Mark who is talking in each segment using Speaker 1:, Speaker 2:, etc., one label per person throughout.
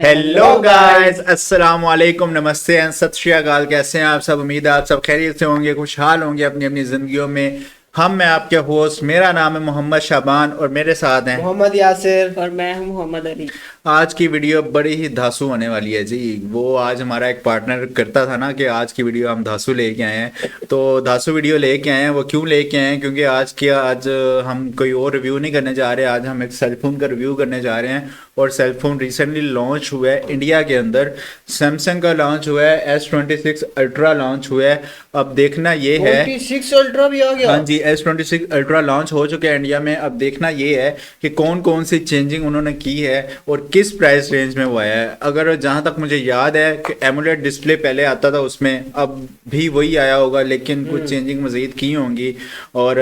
Speaker 1: Hello guys, अस्सलाम वालेकुम, नमस्ते एंड सत श्री अकाल। कैसे हैं आप सब? उम्मीद है आप सब खैरियत से होंगे, खुशहाल होंगे अपनी अपनी जिंदगियों में। मैं आपके होस्ट, मेरा नाम है मोहम्मद शाबान और मेरे साथ हैं
Speaker 2: मोहम्मद यासिर।
Speaker 3: और मैं हूं मोहम्मद अली।
Speaker 1: आज की वीडियो बड़ी ही धांसू होने वाली है जी। वो आज हमारा एक पार्टनर करता था ना कि आज की वीडियो हम धांसू लेके आए हैं, तो धांसू वीडियो लेके आए हैं। वो क्यों लेके आए हैं? क्योंकि आज हम कोई और रिव्यू नहीं करने जा रहे। आज हम एक सेलफोन का रिव्यू करने जा रहे हैं और सेलफोन रिसेंटली लॉन्च हुआ है इंडिया के अंदर। सैमसंग का लॉन्च हुआ है, S26 अल्ट्रा लॉन्च हुआ है। अब देखना ये है,
Speaker 2: 26 अल्ट्रा भी आ गया।
Speaker 1: हाँ जी, S26 अल्ट्रा लॉन्च हो चुका है इंडिया में। अब देखना ये है कि कौन कौन सी चेंजिंग उन्होंने की है और किस प्राइस रेंज में वो आया है। अगर जहाँ तक मुझे याद है कि एमोलेड डिस्प्ले पहले आता था उसमें, अब भी वही आया होगा, लेकिन कुछ चेंजिंग मज़ीद की होंगी। और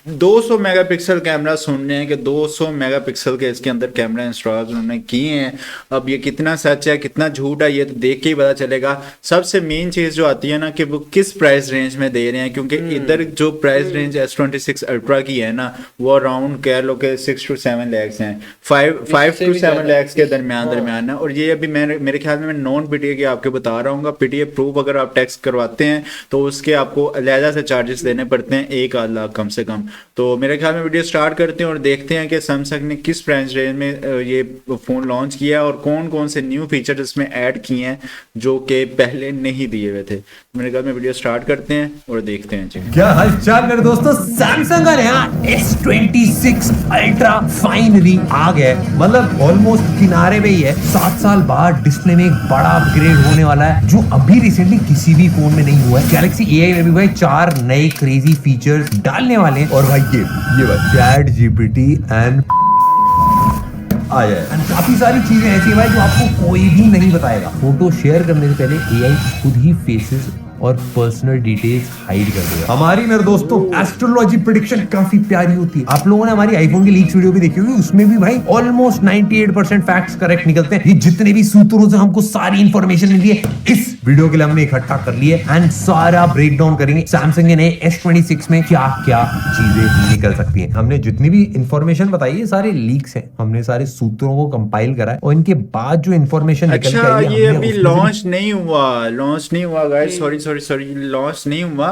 Speaker 1: 200 मेगापिक्सल कैमरा सुन रहे हैं कि 200 मेगापिक्सल के इसके अंदर कैमरा इंस्टॉल उन्होंने किए हैं। अब ये कितना सच है कितना झूठ है ये तो देख के ही पता चलेगा। सबसे मेन चीज़ जो आती है ना कि वो किस प्राइस रेंज में दे रहे हैं, क्योंकि इधर जो प्राइस रेंज S26 अल्ट्रा की है ना, वो अराउंड कह लो कि 6 to 7 लैक्स हैं, 5 to 7 लैक्स के दरमियान है। और ये अभी मेरे ख्याल में मैं नॉन पीटीए की आपको बता रहा हूँ। पीटीए प्रूफ अगर आप टैक्स करवाते हैं तो उसके आपको अलहदा से चार्जेस देने पड़ते हैं, 1 लाख कम से कम। तो मेरे ख्याल में वीडियो स्टार्ट करते हैं और देखते हैं कि सैमसंग ने किस प्राइस रेंज में ये फ़ोन लॉन्च किया और कौन कौन से न्यू फीचर इसमें ऐड किए हैं जो कि पहले नहीं दिए हुए थे। मेरे ख्याल में वीडियो स्टार्ट करते हैं और देखते हैं जी।
Speaker 4: क्या हालचाल मेरे दोस्तों। सैमसंग का नया S26 अल्ट्रा फाइनली आ गया है। मतलब ऑलमोस्ट किनारे पे ही है। 7 साल बाद डिस्प्ले में एक बड़ा अपग्रेड होने वाला है जो अभी रिसेंटली किसी भी फोन में नहीं हुआ है। गैलेक्सी AI में भी भाई 4 नए क्रेजी फीचर्स डालने वाले हैं। और भाई ये चैट जीपीटी एंड आ जाए। काफी सारी चीजें ऐसी है भाई जो आपको कोई भी नहीं बताएगा। फोटो शेयर करने से पहले AI खुद ही फेसेस और पर्सनल डिटेल्स हाइड कर देगा। हमारी मेरे दोस्तों एस्ट्रोलॉजी प्रेडिक्शन काफी प्यारी होती है। आप लोगों ने हमारी आईफोन की लीक्स वीडियो भी देखी होगी, उसमें भी भाई ऑलमोस्ट 98% फैक्ट्स करेक्ट निकलते हैं। ये जितने भी सूत्रों से हमको सारी इंफॉर्मेशन मिली है इस वीडियो के लिए हमने इकट्ठा कर ली है एंड सारा ब्रेक डाउन करेंगे सैमसंग के नए S26 में क्या क्या चीजें निकल सकती हैं। हमने जितनी भी इंफॉर्मेशन बताई है सारे लीक्स हैं, हमने सारे सूत्रों को कंपाइल करा है और इनके बाद जो इंफॉर्मेशन निकल के आई है,
Speaker 1: ये अभी लॉन्च नहीं हुआ गाइस, सॉरी लॉन्च नहीं हुआ,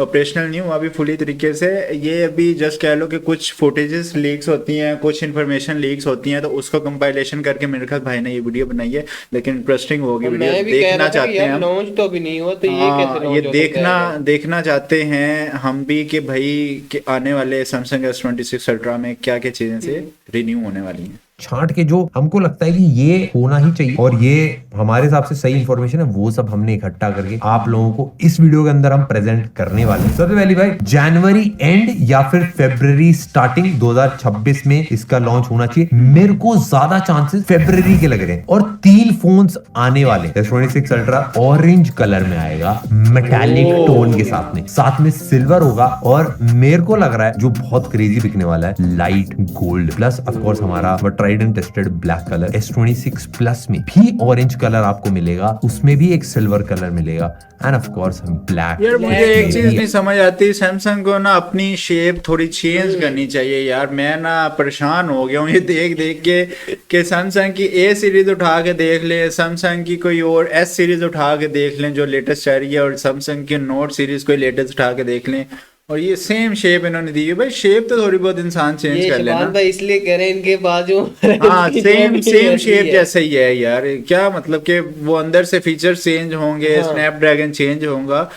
Speaker 1: ऑपरेशनल नहीं हुआ अभी फुली तरीके से। ये अभी जस्ट कह लो कि कुछ फुटेजेस लीक्स होती हैं, कुछ इन्फॉर्मेशन लीक्स होती हैं, तो उसको कंपाइलेशन करके मेरे ख्याल भाई ने ये वीडियो बनाई है। लेकिन इंटरेस्टिंग होगी वीडियो, देखना चाहते हैं हम।
Speaker 2: लॉन्च तो अभी नहीं हुआ तो ये कैसे लॉन्च
Speaker 1: ये
Speaker 2: हो सकता है?
Speaker 1: देखना चाहते हैं हम भी कि भाई कि आने वाले सैमसंग S26 अल्ट्रा में क्या क्या चीजें से रिन्यू होने वाली हैं।
Speaker 4: छांट के जो हमको लगता है कि ये होना ही चाहिए और ये हमारे हिसाब से सही इंफॉर्मेशन है, वो सब हमने इकट्ठा करके आप लोगों को इस वीडियो के अंदर हम प्रेजेंट करने वाले हैं। सबसे पहले भाई जनवरी एंड या फिर फरवरी स्टार्टिंग 2026 में इसका लॉन्च होना चाहिए। मेरे को ज्यादा चांसेस फरवरी के लग रहे हैं। और 3 फोन्स आने वाले। S26 अल्ट्रा ऑरेंज कलर में आएगा मेटालिक टोन के साथ में सिल्वर होगा और मेरे को लग रहा है जो बहुत क्रेजी बिकने वाला है light gold plus of course हमारा tried and tested black colour. S26 plus में भी ऑरेंज कलर आपको मिलेगा, उसमें भी एक सिल्वर कलर मिलेगा एंड ऑफ कोर्स ब्लैक।
Speaker 1: यार मुझे एक चीज नहीं समझ आती, सैमसंग को ना अपनी शेप थोड़ी चेंज करनी चाहिए यार। मैं ना परेशान हो गया हूँ ये देख देख के कि सैमसंग की A सीरीज उठा के देख ले, सैमसंग की कोई और S सीरीज उठा के देख लें जो लेटेस्ट आ रही है, और सैमसंग की नोट सीरीज कोई लेटेस्ट उठा के देख लें, और ये सेम शेप इन्होंने दी है। भाई शेप तो थोड़ी बहुत इंसान चेंज कर लेना।
Speaker 2: भाई इसलिए कह रहे हैं इनके बाजू
Speaker 1: हाँ सेम शेप जैसे ही है यार। क्या मतलब कि वो अंदर से फीचर चेंज होंगे, स्नैपड्रैगन चेंज होगा,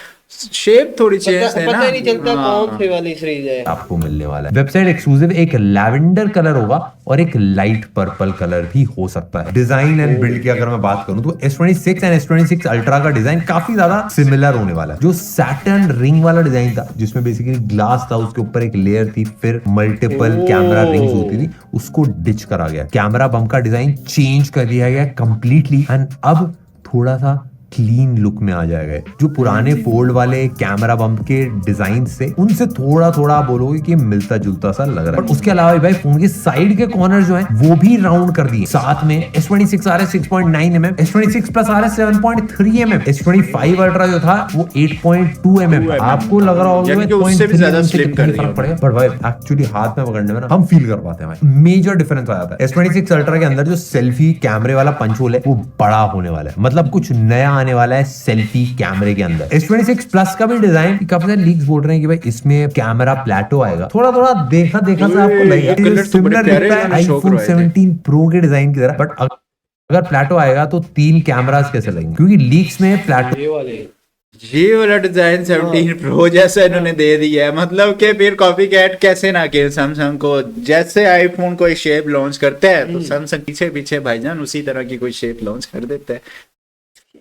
Speaker 1: शेप थोड़ी चेंज है ना।
Speaker 2: पता नहीं चलता कौन सी वाली सीरीज है
Speaker 4: आपको मिलने वाला है। वेबसाइट एक्सक्लूसिव एक लैवेंडर कलर होगा और एक लाइट पर्पल कलर भी हो सकता है। डिजाइन एंड बिल्ड की अगर मैं बात करूं तो S26 एंड S26 अल्ट्रा का डिजाइन काफी ज्यादा सिमिलर होने वाला है। जो सैटर्न रिंग वाला डिजाइन था जिसमें बेसिकली ग्लास था, उसके ऊपर एक लेयर थी, फिर मल्टीपल कैमरा रिंग्स होती थी, उसको डिच करा गया। कैमरा बम का डिजाइन चेंज कर दिया गया कंप्लीटली एंड अब थोड़ा सा क्लीन लुक में आ जाएगा। जो पुराने फोल्ड वाले कैमरा बम्प के डिजाइन से उनसे थोड़ा थोड़ा आप बोलोगे कि मिलता जुलता सा लग रहा है। उसके अलावा भाई फोन के साइड के कॉर्नर जो है वो भी राउंड कर दिए। साथ में S26 आ रहा है 6.9 mm, S26 प्लस आ रहा है 7.3 mm, S25 अल्ट्रा जो था वो 8.2 mm। आपको लग रहा होगा
Speaker 1: उससे भी ज्यादा स्लिम कर दिया,
Speaker 4: बट भाई एक्चुअली हाथ में पकड़ने में ना हम फील कर पाते हैं भाई मेजर डिफरेंस आ जाता है। S26 अल्ट्रा के अंदर जो सेल्फी कैमरे वाला पंच होल है वो बड़ा होने वाला है, मतलब कुछ नया आने वाला है सेल्फी कैमरे के अंदर। S26 प्लस का भी डिजाइन काफी सारे लीक्स बोल रहे हैं कि भाई इसमें कैमरा प्लेटो आएगा। थोड़ा थोड़ा देखा से आपको लगेगा सिमिलर दिखता है आईफोन 17 प्रो के डिजाइन की तरह, बट अगर प्लेटो आएगा तो 3 कैमरास कैसे लगेंगे, क्योंकि लीक्स में प्लेटो
Speaker 1: ये वाला डिजाइन 17 प्रो जैसा इन्होंने दे दिया है, मतलब कि फिर कॉपी कैट कैसे ना किए सैमसंग को। जैसे आईफोन कोई शेप लॉन्च करता है तो सैमसंग पीछे पीछे भाईजान उसी तरह की कोई शेप लॉन्च कर देता है।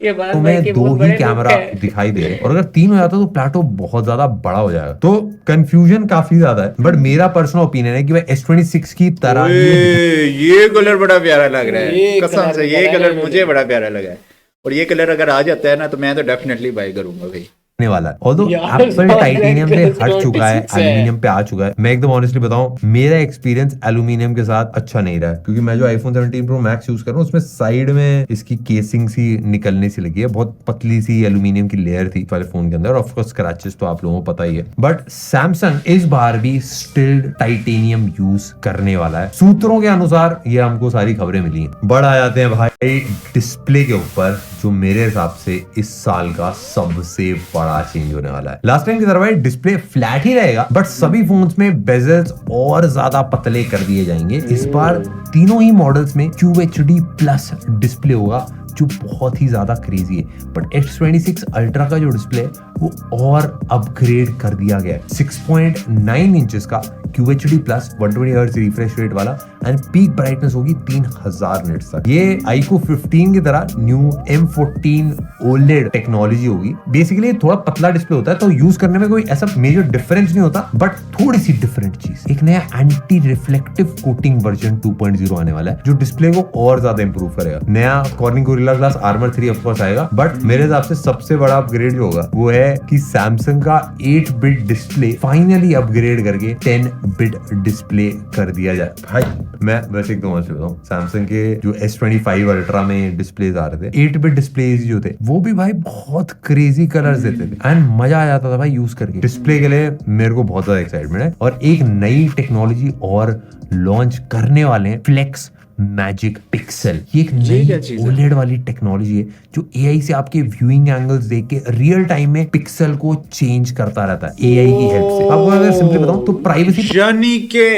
Speaker 2: ये बात
Speaker 4: तुम्हें 2 ही कैमरा दिखाई दे रहे हैं और अगर 3 हो जाता तो प्लेटो बहुत ज्यादा बड़ा हो जाएगा। तो कंफ्यूजन काफी ज्यादा है, बट मेरा पर्सनल ओपिनियन है कि भाई S26 की तरह
Speaker 1: ये कलर बड़ा प्यारा लग रहा है कसम से, ये कलर मुझे बड़ा प्यारा लगा है और ये कलर अगर आ जाता है ना तो मैं तो डेफिनेटली बाय करूंगा भाई
Speaker 4: वाला। ऑल्दो एप्पल टाइटेनियम से हट चुका है, एल्यूमिनियम पे आ चुका है। मैं एकदम ऑनेस्टली बताऊं मेरा एक्सपीरियंस एल्यूमिनियम के साथ अच्छा नहीं रहा है, क्योंकि मैं जो आईफोन 17 प्रो मैक्स यूज कर रहा हूं उसमें साइड में इसकी केसिंग सी निकलने सी लगी है, बहुत पतली सी एल्यूमिनियम की लेयर थी वाले फोन के अंदर। ऑफ कोर्स स्क्रैचेस तो आप लोगों को पता ही है, बट सैमसंग इस बार भी स्टिल टाइटेनियम यूज करने वाला है सूत्रों के अनुसार। ये हमको सारी खबरें मिली हैं। बढ़ आ जाते हैं भाई डिस्प्ले के ऊपर, जो मेरे हिसाब से इस साल का सबसे बड़ा चेंज होने वाला है। लास्ट टाइम की तरह डिस्प्ले फ्लैट ही रहेगा, बट सभी फोन्स में बेजल्स और ज्यादा पतले कर दिए जाएंगे। इस बार तीनों ही मॉडल्स में QHD प्लस डिस्प्ले होगा, जो बहुत ही ज्यादा क्रेजी है। बट S26 अल्ट्रा का जो डिस्प्ले है वो और अपग्रेड कर दिया गया है। 6.9 इंचेस का QHD plus 120 hertz refresh rate वाला एंड पीक ब्राइटनेस होगी 3000 निट्स तक। ये iQOO 15 की तरह न्यू M14 OLED टेक्नोलॉजी होगी। बेसिकली थोड़ा पतला डिस्प्ले होता है तो यूज करने में कोई ऐसा मेजर डिफरेंस नहीं होता, बट थोड़ी सी डिफरेंट चीज, एक नया एंटी रिफ्लेक्टिव कोटिंग वर्जन 2.0 आने वाला है जो डिस्प्ले को और ज्यादा इंप्रूव करेगा। नया cornering gorilla glass armour 3 of course आएगा, बट मेरे हिसाब से सबसे बड़ा अपग्रेड जो होगा वो है कि सैमसंग का 8 बिट डिस्प्ले फाइनली अपग्रेड करके 10 बिट डिस्प्ले कर दिया जाए। भाई मैं वैसे एकदम अच्छे बताऊं, सैमसंग के जो S25 अल्ट्रा में डिस्प्लेज आ रहे थे 8 बिट डिस्प्लेज जो थे वो भी भाई बहुत क्रेजी कलर्स देते थे एंड मजा आ जाता था भाई यूज करके। डिस्प्ले के लिए मेरे को बहुत ज्यादा एक्साइटमेंट है और एक नई टेक्नोलॉजी और लॉन्च करने वाले हैं, फ्लेक्स मैजिक पिक्सल। ये एक नई OLED वाली टेक्नोलॉजी है जो AI से आपके व्यूइंग एंगल्स देख के रियल टाइम में पिक्सल को चेंज करता रहता है AI की हेल्प से। आपको अगर सिंपली बताऊं तो प्राइवेसी
Speaker 1: यानी के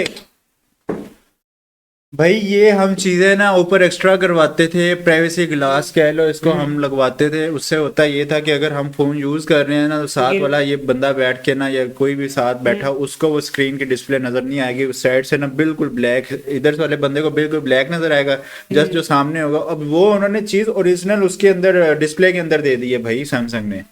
Speaker 1: भाई ये हम चीजें ना ऊपर एक्स्ट्रा करवाते थे, प्राइवेसी ग्लास कह लो इसको, हम लगवाते थे। उससे होता ये था कि अगर हम फोन यूज कर रहे हैं ना तो साथ वाला ये बंदा बैठ के ना या कोई भी साथ बैठा उसको वो स्क्रीन की डिस्प्ले नजर नहीं आएगी, उस साइड से ना बिल्कुल ब्लैक, इधर वाले बंदे को बिल्कुल ब्लैक नजर आएगा, जस्ट जो सामने होगा। अब वो उन्होंने चीज ओरिजिनल उसके अंदर डिस्प्ले के अंदर दे दी है भाई सैमसंग ने,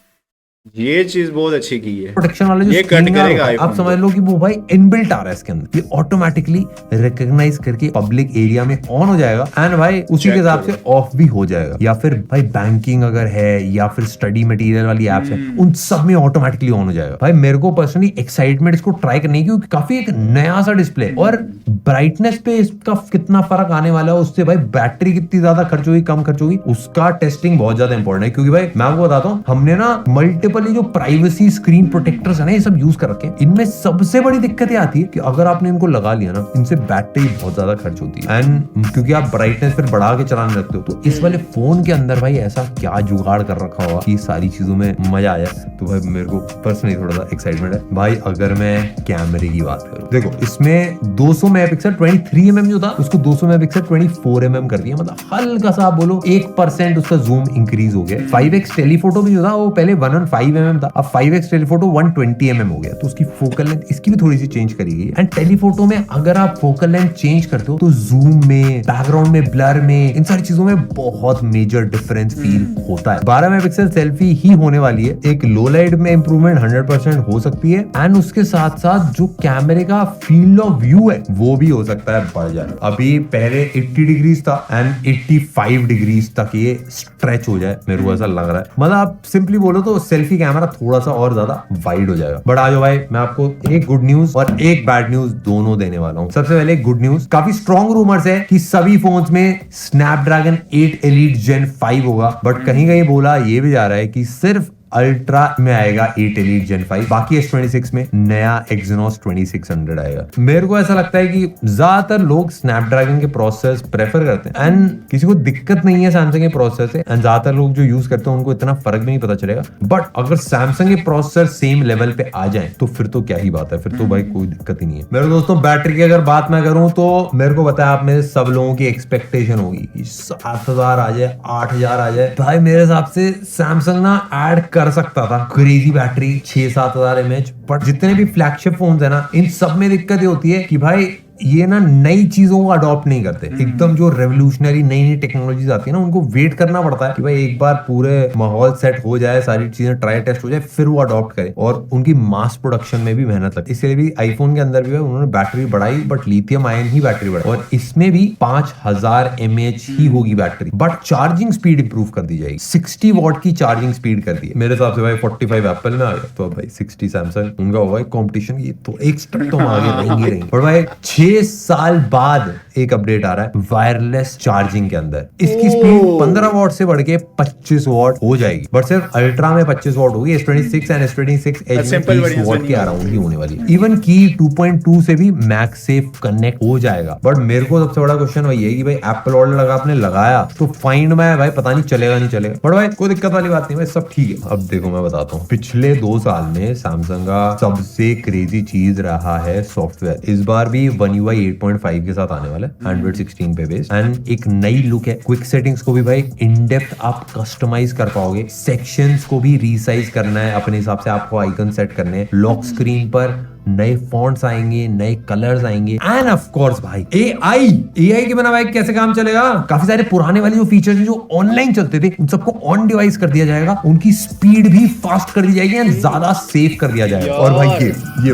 Speaker 1: ये चीज बहुत अच्छी की है।
Speaker 4: प्रोटेक्शन वाला जो
Speaker 1: ये
Speaker 4: स्क्रीन
Speaker 1: कट
Speaker 4: गार्ड
Speaker 1: करेगा
Speaker 4: होता है, आप
Speaker 1: iPhone
Speaker 4: समझ लो कि वो भाई इनबिल्ट आ रहा है इसके अंदर, ये ऑटोमेटिकली रिकॉग्नाइज करके पब्लिक एरिया में ऑन हो जाएगा एंड भाई उसी के हिसाब से ऑफ भी हो जाएगा। या फिर भाई बैंकिंग अगर है या फिर स्टडी मटेरियल वाली एप्स है उन सब में ऑटोमेटिकली ऑन हो जाएगा। भाई मेरे को पर्सनली एक्साइटमेंट इसको ट्राई करने की, क्योंकि काफी एक नया सा डिस्प्ले और ब्राइटनेस पे इसका कितना फर्क आने वाला है, उससे भाई बैटरी कितनी ज्यादा खर्च होगी कम खर्च होगी, उसका टेस्टिंग बहुत ज्यादा इंपॉर्टेंट है। क्योंकि भाई मैं आपको बताता हूँ हमने ना मल्टीपल जो प्राइवेसी स्क्रीन प्रोटेक्टर्स है ना ये सब यूज कर रखे हैं। इनमें सबसे बड़ी दिक्कत ये आती है कि अगर आपने इनको लगा लिया ना इनसे बैटरी बहुत ज्यादा खर्च होती है एंड क्योंकि आप ब्राइटनेस फिर बढ़ा के चलाने लगते हो। तो इस वाले फोन के अंदर भाई ऐसा क्या जुगाड़ कर रखा होगा कि सारी चीजों में मजा आ जाए। तो भाई मेरे को पर्सनली थोड़ा सा एक्साइटमेंट है। भाई अगर मैं कैमरे की बात करूं, देखो इसमें 200 मेगापिक्सल 23 mm जो था उसको 200 मेगापिक्सल 24 mm कर दिया, मतलब हल्का सा आप बोलो 1% उसका जूम इंक्रीज हो गया। 5x टेलीफोटो भी जो था वो पहले 115 mm था, अब 5x टेलीफोटो 120 mm हो गया, तो उसकी फोकल लेंथ इसकी भी थोड़ी सी चेंज करी गई है। एंड टेलीफोटो में अगर आप फोकल लेंथ चेंज करते हो तो जूम में, बैकग्राउंड में, ब्लर में, इन सारी चीजों में बहुत मेजर डिफरेंस फील होता है। 12 मेगापिक्सल सेल्फी ही होने वाली है, एक लो लाइट में इंप्रूवमेंट 100% हो सकती है एंड उसके साथ साथ जो कैमरे का फील्ड ऑफ व्यू है वो भी हो सकता है बढ़ जाए। अभी पहले 80 डिग्रीज था एंड 85 डिग्रीज तक ये स्ट्रेच हो जाए, मेरे को ऐसा लग रहा है। मतलब आप सिंपली बोलो तो सेल्फी कैमरा थोड़ा सा और ज्यादा वाइड हो जाएगा। बट आज भाई मैं आपको एक गुड न्यूज और एक बैड न्यूज दोनों देने वाला हूँ। सबसे पहले गुड न्यूज, काफी स्ट्रॉन्ग रूमर्स है कि सभी फोन्स में स्नैपड्रैगन 8 एलीट जेन 5 होगा, बट कहीं कहीं बोला ये भी जा रहा है कि सिर्फ अल्ट्रा में आएगा 8 एलीट जेन 5, बाकी S26 में नया Exynos 2600 आएगा। मेरे को ऐसा लगता है कि ज्यादातर लोग स्नैपड्रैगन के प्रोसेसर प्रेफर करते हैं एंड किसी को दिक्कत नहीं है सैमसंग के प्रोसेसर से, एंड ज्यादातर लोग जो यूज करते हैं उनको इतना फर्क भी नहीं पता चलेगा। बट अगर सैमसंग के प्रोसेसर सेम लेवल पे आ जाए तो फिर तो क्या ही बात है, फिर तो भाई कोई दिक्कत ही नहीं है। मेरे दोस्तों बैटरी की अगर बात मैं करूं तो मेरे को पता है आप में सब लोगों की एक्सपेक्टेशन होगी कि 7000 आ जाए, 8000 आ जाए। भाई मेरे हिसाब से सैमसंग ना ऐड कर सकता था क्रेजी बैटरी 6-7 हजार mAh, बट जितने भी फ्लैगशिप फोन्स है ना, इन सब में दिक्कत ये होती है कि भाई ये ना नई चीजों को अडॉप्ट नहीं करते। एकदम जो रेवोल्यूशनरी नई नई टेक्नोलॉजीज आती है ना, उनको वेट करना पड़ता है कि भाई एक बार पूरे माहौल सेट हो जाए, सारी चीजें ट्राई टेस्ट हो जाए, फिर वो अडॉप्ट करे, और उनकी मास प्रोडक्शन में भी मेहनत लगती है। इसलिए भी आईफोन के अंदर भी है उन्होंने बैटरी बढ़ाई, but lithium ion he battery बढ़ाई, और इसमें भी 5000 mAh ही होगी battery, but charging speed improve कर दी जाएगी। 60 वॉट की चार्जिंग स्पीड कर दी है। मेरे हिसाब से भाई 45 एप्पल में आ गया, तो भाई 60 सैमसंग, उनका होगा कॉम्पिटिशन, ये तो एक स्टेप तो आगे रहेंगे। और भाई 6 साल बाद एक अपडेट आ रहा है वायरलेस चार्जिंग के अंदर। इसकी स्पीड 15 वॉट से बढ़ के 25 वॉट हो जाएगी, बट सिर्फ अल्ट्रा में 25 वॉट होगी। S26 एंड S26 Edge में 30 वॉट के अराउंड ही होने वाली है। इवन की 2.2 से भी मैक्स सेफ कनेक्ट हो जाएगा। बट मेरे को सबसे बड़ा क्वेश्चन वही है कि भाई एप्पल ऑर्डर लगा, आपने लगाया तो फाइंड में भाई पता नहीं चलेगा नहीं चलेगा, बट भाई कोई दिक्कत वाली बात नहीं भाई, सब ठीक है। अब देखो मैं बताता हूँ, पिछले 2 साल में सैमसंग का सबसे क्रेजी चीज रहा है सॉफ्टवेयर। इस बार भी One UI 8.5 के साथ आने वाला है, Android 16 पे बेस्ड, एंड एक नई लुक है। क्विक सेटिंग्स को भी भाई इन डेप्थ आप कस्टमाइज कर पाओगे, सेक्शंस को भी रीसाइज करना है अपने हिसाब से, आपको आइकन सेट करने हैं, लॉक स्क्रीन पर नए फॉन्ट्स आएंगे, नए कलर्स आएंगे, एंड ऑफ कोर्स भाई एआई के बिना भाई कैसे काम चलेगा। काफी सारे पुराने वाले जो फीचर्स जो ऑनलाइन चलते थे उन सबको ऑन डिवाइस कर दिया जाएगा, उनकी स्पीड भी फास्ट कर दी जाएगी एंड ज्यादा सेफ कर दिया जाएगा। और भाई ये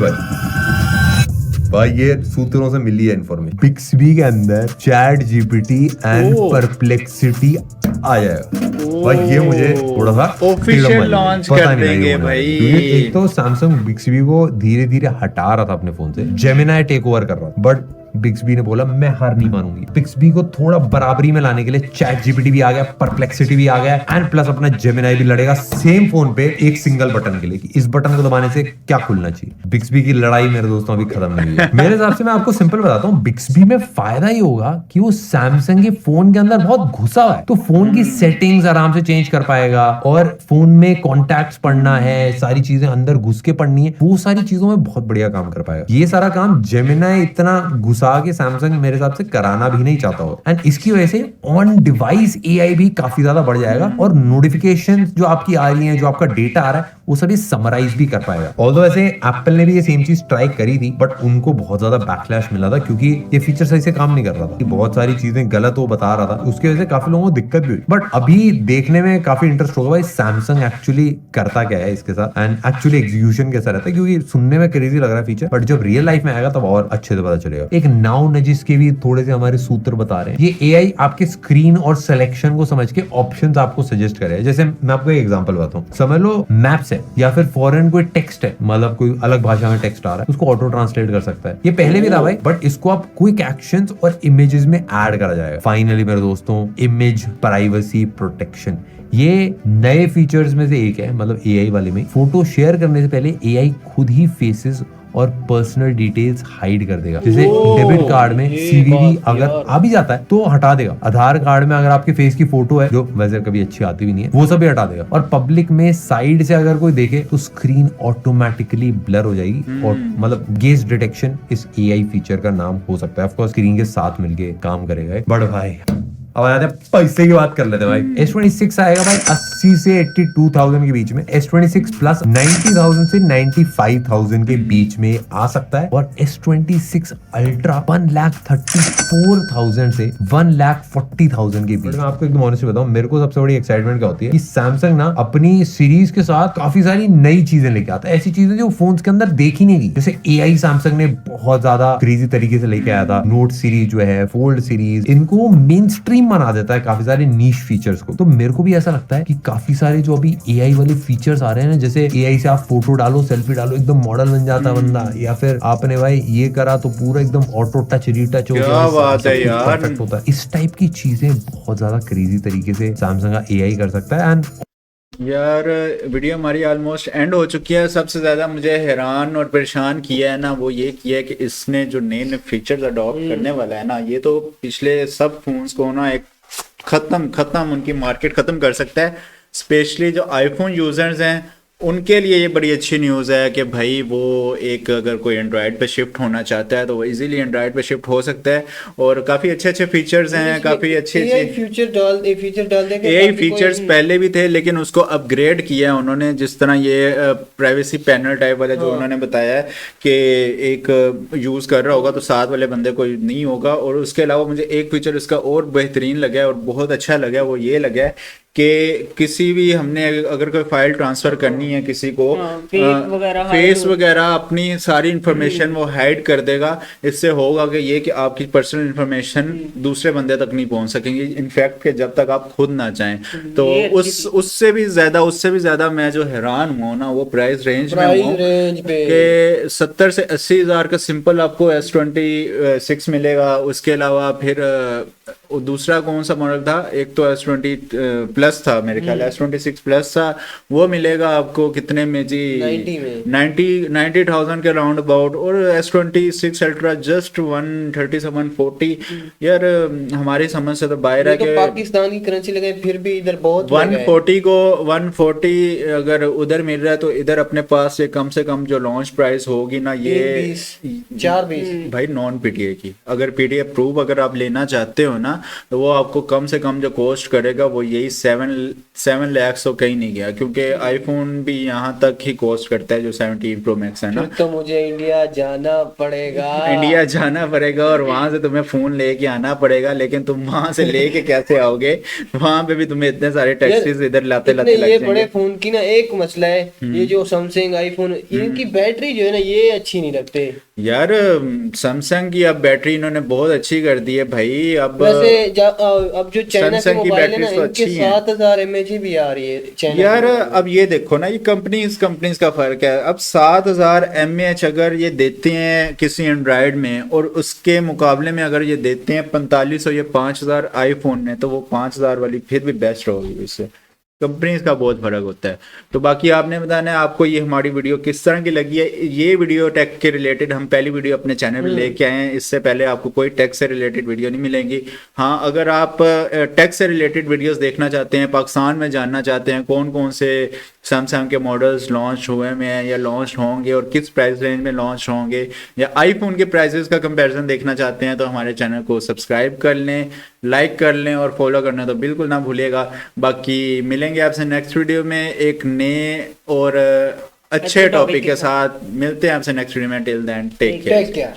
Speaker 4: भाई ये सूत्रों से मिली है इन्फॉर्मेशन, Bixby के अंदर चैट जीपीटी एंड परप्लेक्सिटी आ जाएगा। भाई ये मुझे थोड़ा सा
Speaker 1: ऑफिशियल लॉन्च कर देंगे भाई।
Speaker 4: एक तो सैमसंग Bixby को धीरे धीरे हटा रहा था अपने फोन से, जेमिनाई टेक ओवर कर रहा था, बट Bixby ने बोला मैं हार नहीं मानूंगी। Bixby को थोड़ा बराबरी में लाने के लिए चैट जीपीटी भी आ गया, परप्लेक्सिटी भी आ गया, एंड प्लस अपना जेमिनाई भी लड़ेगा सेम फोन पे एक सिंगल बटन के लिए कि इस बटन को दबाने से क्या खुलना चाहिए। Bixby की लड़ाई मेरे दोस्तों अभी खत्म नहीं हुई है। मेरे हिसाब से मैं आपको सिंपल बताता हूँ, Bixby में फायदा ही होगा कि वो सैमसंग के फोन के अंदर बहुत घुसा हुआ है, तो फोन की सेटिंग्स आराम से चेंज कर पाएगा, और फोन में कॉन्टैक्ट्स पढ़ना है, सारी चीजें अंदर घुस के पढ़नी है, वो सारी चीजों में बहुत बढ़िया काम कर पाएगा। ये सारा काम जेमिनाई इतना घुसा के सैमसंग मेरे हिसाब से कराना भी नहीं चाहता हो, एंड इसकी वजह से ऑन डिवाइस एआई भी काफी ज्यादा बढ़ जाएगा, और नोटिफिकेशंस जो आपकी आ रही हैं, जो आपका डेटा आ रहा है, वो सभी समराइज भी कर पाएगा। ऑल्दो वैसे एप्पल ने भी ये सेम चीज ट्राई करी थी, बट उनको बहुत ज्यादा बैकलैश मिला था क्योंकि ये फीचर सही से काम नहीं कर रहा था, बहुत सारी चीजें गलत वो बता रहा था, उसकी वजह से काफी लोगों को दिक्कत भी हुई। बट अभी देखने में काफी इंटरेस्ट होगा भाई सैमसंग एक्चुअली करता क्या है इसके साथ, एंड एक्चुअली एग्जीक्यूशन कैसा रहता है, क्योंकि सुनने में क्रेजी लग रहा है फीचर, बट जब रियल लाइफ में आएगा तब और अच्छे से पता चलेगा। एक नाउ नजिस के भी थोड़े से हमारे सूत्र बता रहे हैं, ये एआई आपके स्क्रीन और सिलेक्शन को समझ के ऑप्शंस आपको सजेस्ट करे। जैसे मैं आपको एक एग्जांपल बताता हूँ, समझ लो मैप्स है या फिर फॉरेन कोई टेक्स्ट है, मतलब कोई अलग भाषा में टेक्स्ट आ रहा है, उसको ऑटो ट्रांसलेट कर सकता है। ये पहले भी था भाई, बट इसको आप क्विक एक्शंस और इमेजेस में ऐड करा जाएगा। फाइनली मेरे दोस्तों, इमेज प्राइवेसी प्रोटेक्शन, ये नए फीचर्स में से एक है, मतलब एआई वाले में फोटो शेयर करने से पहले एआई खुद ही फेसेस और पर्सनल डिटेल्स हाइड कर देगा। जैसे डेबिट कार्ड में सीवीवी अगर आ भी जाता है तो हटा देगा, आधार कार्ड में अगर आपके फेस की फोटो है, जो वैसे कभी अच्छी आती भी नहीं है, वो सब भी हटा देगा, और पब्लिक में साइड से अगर कोई देखे तो स्क्रीन ऑटोमेटिकली ब्लर हो जाएगी, और मतलब गेज डिटेक्शन इस एआई फीचर का नाम हो सकता है। ऑफ कोर्स स्क्रीन के साथ मिलके काम करेगा। बट भाई अब आ जाते हैं पैसे की बात कर लेते हैं भाई। S26 आएगा भाई 80 से 82,000 के बीच में। S26 प्लस 90,000 से 95,000 के बीच में आ सकता है। और S26 अल्ट्रा 1,34,000 से 1,40,000 के बीच। मैं आपको एकदम ऑनेस्टली बताऊं, मेरे को सबसे बड़ी एक्साइटमेंट क्या होती है कि सैमसंग ना अपनी सीरीज के साथ काफी सारी नई चीजें लेके आता है, ऐसी चीजें जो फोन्स के अंदर देखी नहीं गई। जैसे AI सैमसंग ने बहुत ज्यादा क्रेजी तरीके से लेके आया था। नोट सीरीज जो है, फोल्ड सीरीज, इनको मेन स्ट्रीम बना देता है काफी सारे नीश फीचर्स को। तो मेरे को भी ऐसा लगता है कि काफी सारे जो अभी AI वाले फीचर्स आ रहे हैं ना, जैसे AI से आप फोटो डालो, सेल्फी डालो, एकदम मॉडल बन जाता है बंदा, या फिर आपने भाई ये करा तो पूरा एकदम ऑटो टच रीटच हो
Speaker 1: क्या बात है यार।
Speaker 4: परफेक्ट होता है। इस टाइप की चीजें बहुत ज्यादा क्रेजी तरीके से सैमसंग का AI कर सकता है। एंड
Speaker 1: यार वीडियो हमारी ऑलमोस्ट एंड हो चुकी है। सबसे ज़्यादा मुझे हैरान और परेशान किया है ना, वो ये किया है कि इसने जो नए नए फीचर्स अडॉप्ट करने वाला है ना, ये तो पिछले सब फोन्स को ना एक ख़त्म उनकी मार्केट ख़त्म कर सकता है। स्पेशली जो आईफोन यूज़र्स हैं उनके लिए ये बड़ी अच्छी न्यूज़ है कि भाई वो एक अगर कोई एंड्रॉयड पे शिफ्ट होना चाहता है तो वो इजीली एंड्रॉयड पे शिफ्ट हो सकता है। और काफ़ी अच्छे अच्छे फीचर्स हैं, काफ़ी अच्छे
Speaker 2: फीचर डाल देंगे।
Speaker 1: AI फीचर्स पहले भी थे लेकिन उसको अपग्रेड किया है उन्होंने। जिस तरह ये प्राइवेसी पैनल टाइप वाला जो उन्होंने बताया है कि एक यूज़ कर रहा होगा तो साथ वाले बंदे को नहीं होगा। और उसके अलावा मुझे एक फीचर इसका और बेहतरीन लगा है और बहुत अच्छा लगा है, वो ये लगा है कि किसी भी हमने अगर कोई फाइल ट्रांसफर करनी है किसी को, फेस वगैरह अपनी सारी इंफॉर्मेशन वो हाइड कर देगा। इससे होगा कि ये कि आपकी पर्सनल इंफॉर्मेशन दूसरे बंदे तक नहीं पहुंच सकेंगी, इनफैक्ट कि जब तक आप खुद ना चाहें। तो उससे भी ज्यादा मैं जो हैरान हुआ ना वो प्राइस रेंज में हूँ कि 70 से 80 हज़ार का सिंपल आपको S26 मिलेगा। उसके अलावा फिर दूसरा कौन सा मॉडल था, एक तो S20 प्लस था मेरे ख्याल, S26 प्लस था, वो मिलेगा आपको कितने में जी, 90,000 के राउंड अबाउट। और S26 अल्ट्रा जस्ट 130 से 140। यार हमारी समझ से तो बाहर है कि
Speaker 2: पाकिस्तानी करेंसी लगे फिर भी इधर बहुत
Speaker 1: 140 अगर उधर मिल रहा है तो इधर अपने पास ये कम से कम जो लॉन्च प्राइस होगी ना ये
Speaker 2: 420
Speaker 1: भाई नॉन PTA की। अगर PTA प्रूफ अगर आप लेना चाहते हो ना तो वो आपको कम से कम जो कॉस्ट करेगा वो यही 7 लाख तो कहीं नहीं गया, क्योंकि आईफोन भी यहाँ तक ही कॉस्ट करता है जो 17 Pro Max है ना।
Speaker 2: तो मुझे इंडिया जाना पड़ेगा
Speaker 1: और वहां से तुम्हें फोन लेके आना पड़ेगा। लेकिन तुम वहां से लेके कैसे आओगे, वहां पे भी तुम्हें इतने सारे टैक्सीज इधर लाते लग
Speaker 2: ये बड़े फोन की ना एक मसला है, ये जो सैमसंग आईफोन इनकी बैटरी जो है ना ये अच्छी नहीं लगते
Speaker 1: यार। सैमसंग की अब बैटरी इन्होंने बहुत अच्छी कर दी है भाई। अब
Speaker 2: जो चाइना के मोबाइल है ना इनके 7000 mAh भी आ रही है चाइना
Speaker 1: यार। अब ये देखो ना, ये कंपनीज का फर्क है। अब 7000 mAh अगर ये देते हैं किसी एंड्रॉयड में और उसके मुकाबले में अगर ये देते हैं 4500 या 5000 आईफोन में, तो वो 5000 वाली फिर भी बेस्ट होगी। इससे कंपनीज का बहुत फर्क होता है। तो बाकी आपने बताना है आपको ये हमारी वीडियो किस तरह की लगी है। ये वीडियो टेक के रिलेटेड हम पहली वीडियो अपने चैनल में लेके आए हैं, इससे पहले आपको कोई टेक से रिलेटेड वीडियो नहीं मिलेंगी। हाँ, अगर आप टेक से रिलेटेड वीडियोस देखना चाहते हैं, पाकिस्तान में जानना चाहते हैं कौन कौन से सैमसंग के मॉडल्स लॉन्च हुए हैं या लॉन्च होंगे और किस प्राइस रेंज में लॉन्च होंगे, या आईफोन के प्राइसेस का कंपैरिजन देखना चाहते हैं, तो हमारे चैनल को सब्सक्राइब कर लें, लाइक कर लें और फॉलो करना तो बिल्कुल ना भूलिएगा। बाकी मिलेंगे आपसे नेक्स्ट वीडियो में एक नए और अच्छे टॉपिक के साथ। मिलते हैं आपसे नेक्स्ट वीडियो में। Till then take care.